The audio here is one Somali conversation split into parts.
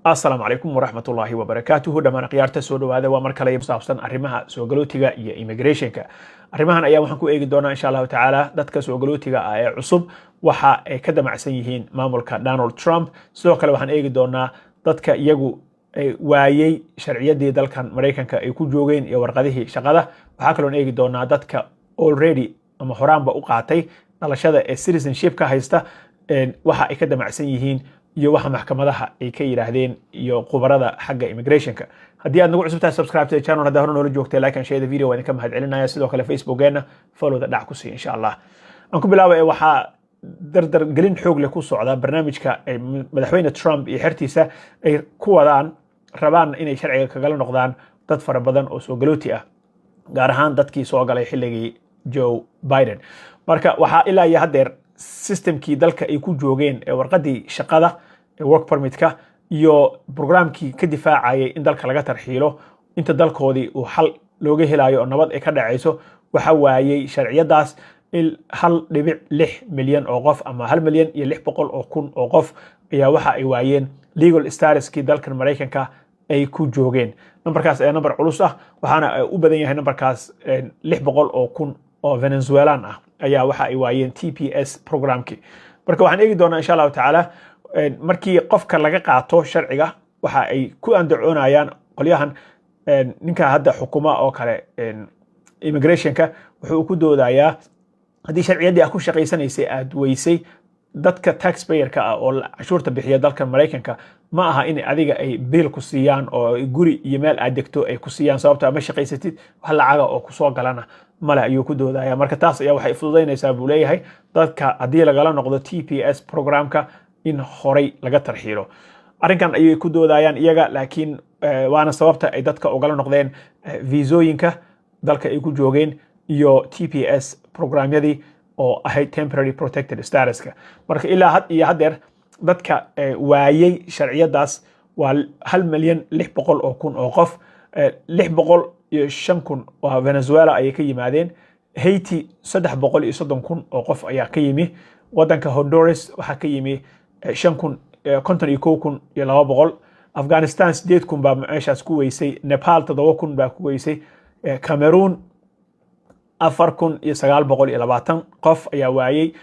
السلام عليكم ورحمة الله وبركاته دمان قيارته soo dhawaada waa mar kale saabsan arrimaha soo galootiga iyo immigration-ka arrimahan ayaa waxaan ku eegi doonaa insha Allah taala dadka soo galootiga ah ee cusub waxa ay ka damacsan yihiin maamulka Donald Trump sidoo kale waxaan eegi doonaa dadka iyagu waayay sharciyadii dalkan Mareykanka ay ku joogeen iyo warqadihii shaqada waxa kale oo eegi doonaa dadka already ama horaanba u qaatay dhalashada ee citizenship-ka haysta waxa ay ka damacsan yihiin iyo waxa maxkamadaha ay ka yiraahdeen iyo khubarada xagga immigration-ka haddii aad nagu cusubtahay subscribe to channel hadda hore noola joogtay like and share the video waan ka mahad celinaya sidoo kale Facebook-geena follow da dhac ku sii insha Allah aan ku bilaabay waxa dardar gelin xoog leh ku socda barnaamijka madaxweyne Trump iyo xirtiisa ay ku wadaan rabaan inay sharciga kaga noqdaan dad fara badan oo soo galooti ah gaar ahaan dadkii soo galay xilligii Joe Biden marka waxa ilaa iyo hadeer systemkii dalka ay ku joogeen ee warqadii shaqada work permit-ka iyo programkii ka difaacayay in dalka laga tarxiilo inta dalkoodii uu xal looga helayo oo nabad ay ka dhacayso waxa waayay sharciyadaas 1.6 milyan oo qof ama 1 milyan iyo 600 oo kun oo qof ayaa waxa ay waayeen legal statuskii dalkan Mareykanka ay ku joogeen numberkaas ayaa number culus ah waxaana u badan yahay numberkaas 600 oo kun oo Venezuelan ah ayaa waxa ay waayeen TPS programkii marka waxaan eegi doonaa insha Allah taala markii qofka laga qaato sharciga waxa ay ku andacoonayaan qolyahan ninka hadda xukuma oo kale immigration-ka wuxuu ku doodayaa haddii sharciyadii ah ku shaqaysanaysay aad weysay dadka taxpayer-ka ah oo cashuurta bixiya dalka Mareykanka ma aha in adiga ay biil ku siiyaan oo guri iyo meel aad degto ay ku siiyaan sababtoo ma shaqaysatid wax lacaga oo ku soo galana mala ayuu ku doodaya marka taas ayaa waxay fududeynaysaa buu leeyahay dadka haddii lagala noqdo TPS programka in horay laga tarxiilo arrinkan ayay ku doodayaan iyaga laakiin waana sababta ay dadka ugala noqdeen viisooyinka dalka ay ku joogeen iyo TPS programyadii oo ahayd temporary protected statuska marka ilaa had iyo hadeer dadka waayay sharciyadaas waa 1 milyan 600 oo kun oo qof 605 kun oo Venezuela ay ka yimaadeen Haiti 330 kun oo qof ayaa ka yimi wadanka Honduras waxa ka yimi 5 kun 51 kun iyo 200 Afghanistan 8 kun baa meeshaas ku weysay Nepal 7 kun baa ku weysay Cameroon 4 kun iyo 920 qof ayaa waayay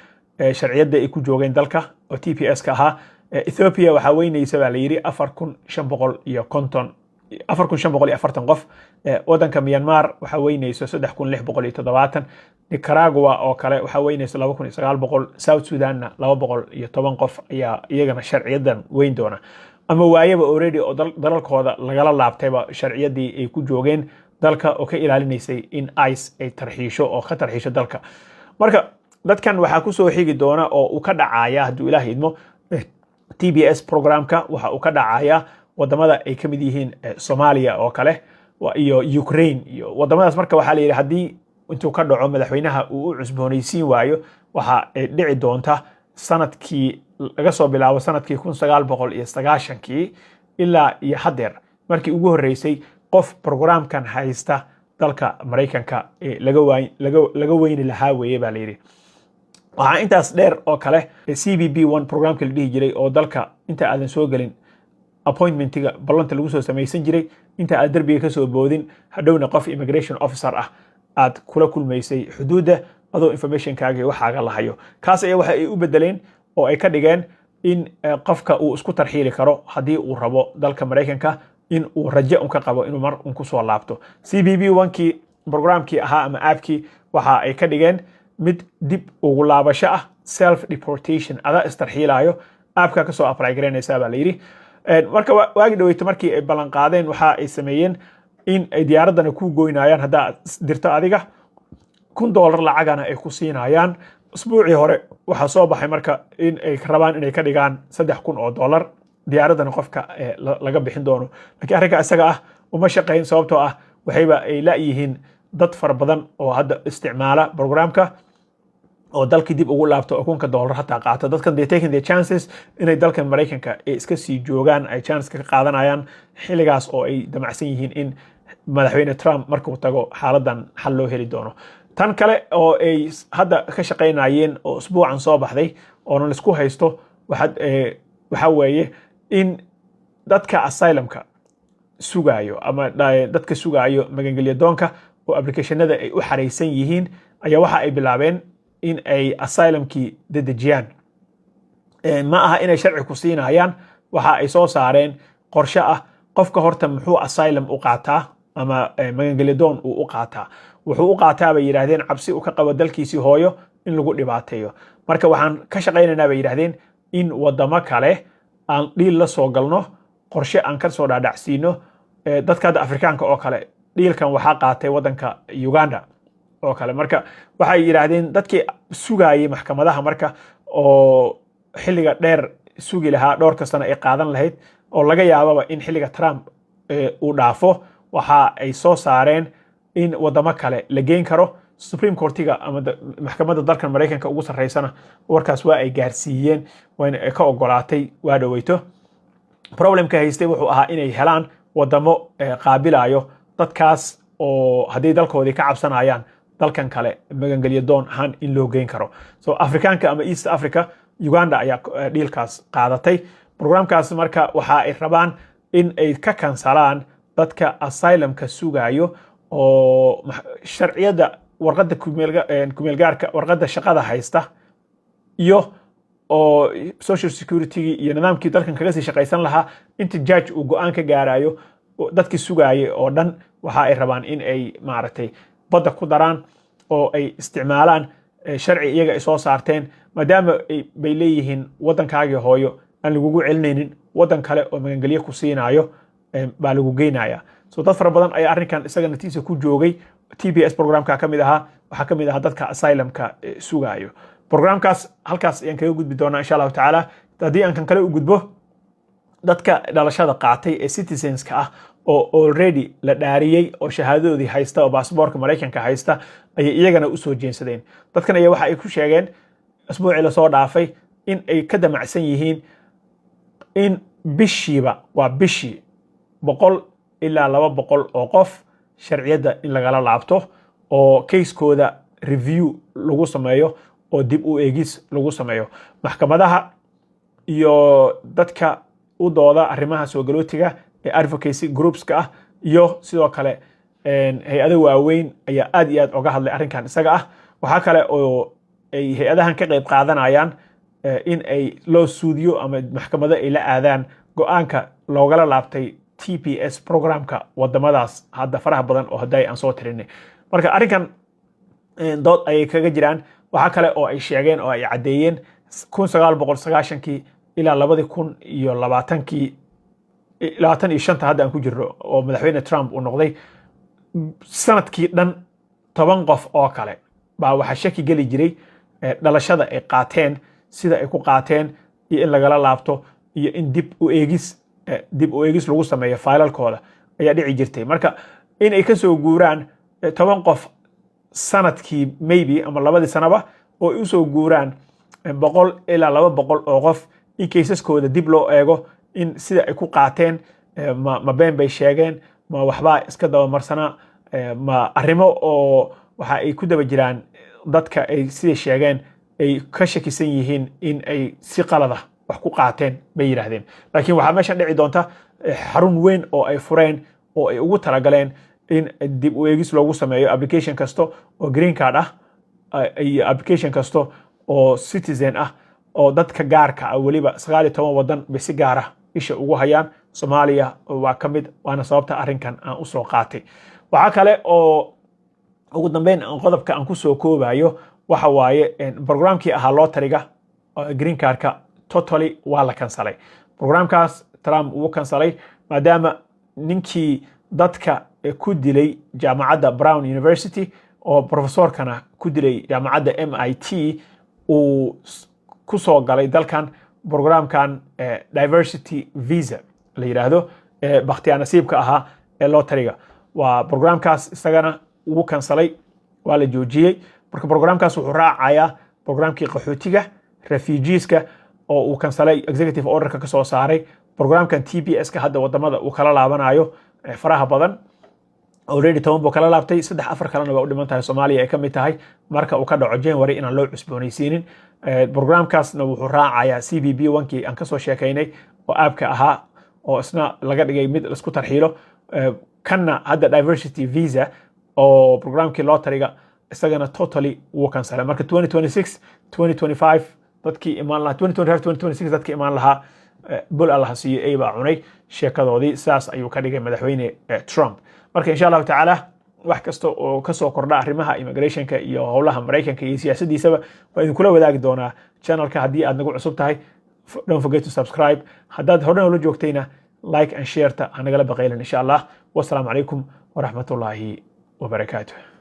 sharciyada ay ku joogeen dalka oo TPS ka ahaa Ethiopia waxa weynaysa baa la yiri 4540 qof wadanka Myanmar waxa weynaysa 3670 Nicaragua oo kale waxa weynaysa 2900 South Sudan 210 qof ayaa iyagana sharciyadan weyn doona ama waayaba already oo dalalkooda lagala laabtayba sharciyadii ay ku joogeen dalka oo ka ilaalinaysay in ICE ay tarxiisho oo ka tarxiisho dalka marka dadkan waxa ku soo xigi doona oo uu ka dhacaya hadduu Ilaahay idmo TPS programka waxa uu ka dhacaya wadamada ay ka mid yihiin Soomaaliya oo kale iyo Ukraine iyo wadamadaas marka waxa la yiri hadii intuu ka dhaco madaxweynaha uu u cusboonaysiin waayo waxa dhici doonta sanadkii laga soo bilaabo sanadkii 1990kii ilaa iyo hadeer markii ugu horeysay qof programkan haysta dalka Mareykanka laga weyni lahaa weeye baa la yiri waxa intaas dheer oo kale CBP1 programka la dhihi jiray oo dalka inta aadan soo galin appointmentiga ballanta lagu soo sameeysan jiray inta aad darbiga ka soo boodin hadhowna qof immigration officer ah aad kula kulmaysay xuduuda adoo information-kaaga waxaaga lahayo kaas ayaa waxa ay u bedeleen oo ay ka dhigeen in qofka uu isku tarxiili karo haddii uu rabo dalka Mareykanka in uu rajo ka qabo inuu mar ku soo laabto CBP1kii programkii ahaa ama app-kii waxa ay ka dhigeen mid dib ugu laabasho ah self deportation ada istarxiilayo app-ka ka soo apply gareynaysa baa la yiri marka waagi dhaweyta markii ay balan qaadeen waxa ay sameeyeen in ay diyaaradana ku gooynayaan hadaa dirto adiga $1 lacagana ay ku siinayaan usbuucii hore waxa soo baxay marka in ay rabaan inay ka dhigaan $3,000 diyaaradana qofka laga bixin doono laakiin arrinka isaga ah uma shaqeyn sababtoo ah waxayba ay la yihiin dad far badan oo hadda isticmaala programka oo dalkii dib ugu laabto $1,000 hatta qaato dadkan they taking their chances inay dalkan Mareykanka ay iska sii joogaan ay chance ka qaadanayaan xilligaas oo ay damacsan yihiin in madaxweyne Trump markuu tago xaaladan xal loo heli doono tan kale oo ay hadda ka shaqeynayeen oo usbuucan soo baxday oo la isku haysto waxa weeye in dadka asylumka sugayo ama dadka sugayo magangelyo doonka oo applicationada ay u xareysan yihiin ayaa waxa ay bilaabeen in ay asylumkii dedejiyaan. ma aha inay sharci ku siinayaan, waxa ay soo saareen qorshe ah qofka horta muxuu asylum u qaataa ama magangelyo doon uu u qaataa. wuxuu u qaataa bay yiraahdeen cabsi uu ka qabo dalkiisii hooyo in lagu dhibaateeyo. marka waxaan ka shaqaynaynaa bay yiraahdeen in wadamo kale aan dhiil la soo galno, qorshe aan ka soo dhaadhacsiino. dadka hadda Afrikaanka oo kale dhiilkan waxaa qaatay wadanka Uganda oo kale. marka waxay yiraahdeen dadkii sugayay maxkamadaha marka oo xilliga dheer sugi lahaa dhowrka sano ay qaadan lahayd oo laga yaababa in xilliga Trump uu dhaafo, waxa ay soo saareen in wadamo kale la geyn karo. Supreme Courtiga ama maxkamadda dalkan Mareykanka ugu sareysana warkaas waa ay gaarsiiyeen, wayna ka ogolaatay waa dhaweyto. problemka haystay wuxuu ahaa inay helaan wadamo qaabilayo dadkaas oo haddii dalkoodii ka cabsanayaan dalkan kale magangelyo doon ahaan in loo geyn karo. so Afrikaanka ama East Africa, Uganda ayaa dhiilkaas qaadatay. programkaas marka waxa ay rabaan in ay ka kansalaan dadka asylumka sugayo oo sharciyada warqadda kumeelgaarka warqadda shaqada haysta iyo oo social security iyo nidaamkii dalkan kaga sii shaqaysan lahaa inta judge uu go'aan ka gaarayo dadkii sugayay oo dhan. waxa ay rabaan in ay maaragtay badda ku daraan oo ay isticmaalaan sharci iyaga ay soo saarteen, maadaama bay leeyihiin waddankaagii hooyo aan lagugu celinaynin waddan kale oo magangelyo ku siinayo baa lagu geynaya. so dad fara badan ayaa arrinkan isaga natiisa ku joogay. TPS programka ka mid ahaa, waxaa ka mid ahaa dadka asylumka sugayo. programkaas halkaas ayaan kaga gudbi doonaa insha allahu tacaala. haddii aan kan kale u gudbo, dadka dhalashada qaatay ee citizenska ah oo already la dhaariyey oo shahaadadoodii haysta oo baasaboorka Mareykanka haysta ayay iyagana u soo jeensadeen. dadkan ayaa waxa ay ku sheegeen asbuucii lasoo dhaafay in ay ka damacsan yihiin in bishiiba waa bishii 100 ilaa 200 oo qof sharciyada in lagala laabto oo case-kooda review lagu sameeyo oo dib u eegis lagu sameeyo. maxkamadaha iyo dadka u dooda arrimaha soo galootiga ee advocacy groupska ah iyo sidoo kale hay-ado waaweyn ayaa aad iyo aad uga hadlay arrinkan isaga ah. waxaa kale oo ay hay-adahan ka qayb qaadanayaan in ay loo suudiyo ama maxkamado ay la aadaan go'aanka loogala laabtay TPS programka wadamadaas hadda faraha badan oo haday aan soo tirinay. marka arrinkan dood ay kaga jiraan. waxaa kale oo ay sheegeen oo ay cadeeyeen 1990kii ilaa 2020kii 25 hadda aan ku jirro oo madaxweyne Trump uu noqday, sanadkii dhan 10 qof oo kale baa waxa shaki gali jiray dhalashada ay qaateen, sida ay ku qaateen iyo in lagala laabto iyo in dib u eegis lagu sameeyo faylalkooda ayaa dhici jirtay. marka in ay ka soo guuraan 10 qof sanadkii maybe ama labadii sanaba oo u soo guuraan 100 ilaa 200 oo qof in caseskooda dib loo eego in sida ay ku qaateen ma been bay sheegeen, ma waxba iska daba marsana, ma arrimo oo waxa ay ku daba jiraan dadka ay sida sheegeen ay ka shakisan yihiin in ay si qalad ah wax ku qaateen bay yiraahdeen. laakiin waxa meeshan dhici doonta xarun weyn oo ay fureen oo ay ugu talagaleen in dib u eegis loogu sameeyo application kasto oo green card ah iyo application kasto oo citizen ah oo dadka gaarka ah waliba 19 wadan bay si gaar ah isha ugu hayaan. Soomaaliya waa ka mid, waana sababta arrinkan aan u soo qaatay. waxa kale oo ugu dambeyn qodobka aan ku soo koobayo waxa waaye programkii ahaa lotteriga green cardka totally waa la kansalay. programkaas Trump uu kansalay maadaama ninkii dadka ku dilay jaamacadda Brown University oo professorkana ku dilay jaamacadda MIT uu ku soo galay dalkan programkan diversity visa la yiraahdo bakhtiyaa nasiibka ahaa ee lotteriga. waa programkaas isagana uu kansalay, waa la joojiyey. marka programkaas wuxuu raacayaa programkii qaxootiga refugeeska oo uu kansalay executive orderka ka soo saaray. programkan TPS ka hadda wadamada uu kala laabanayo faraha badan already 10 buu kala laabtay, 3-4 kalena waa u dhiman tahay Soomaaliya ay ka mid tahay marka uu ka dhaco January inaan loo cusboonaysiinin. programkaasna wuxuu raacayaa CBP 1kii aan ka soo sheekaynay oo aabka ahaa oo isna laga dhigay mid la isku tarxiilo kanna hadda diversity visa oo programkii lotteryga isagana totally wuu kansalay marka 2026 2025 dadkii imaan lahaa 2025 2026 dadkii imaan lahaa bul allah siiyo ay baa cunay sheekadoodii saas ayuu ka dhigay madaxweyne Trump marka insha Allah taala wax kasta oo ka soo kordha arrimaha immigrationka iyo howlaha Mareykanka iyo siyaasadiisaba waa idin kula wadaagi doonaa channelka haddii aad nagu cusub tahay don't forget to subscribe haddaad horena ula joogtayna like and share ta hanagala baqaylan insha Allah wasalaamu calaykum waraxmatullaahi wabarakaatuh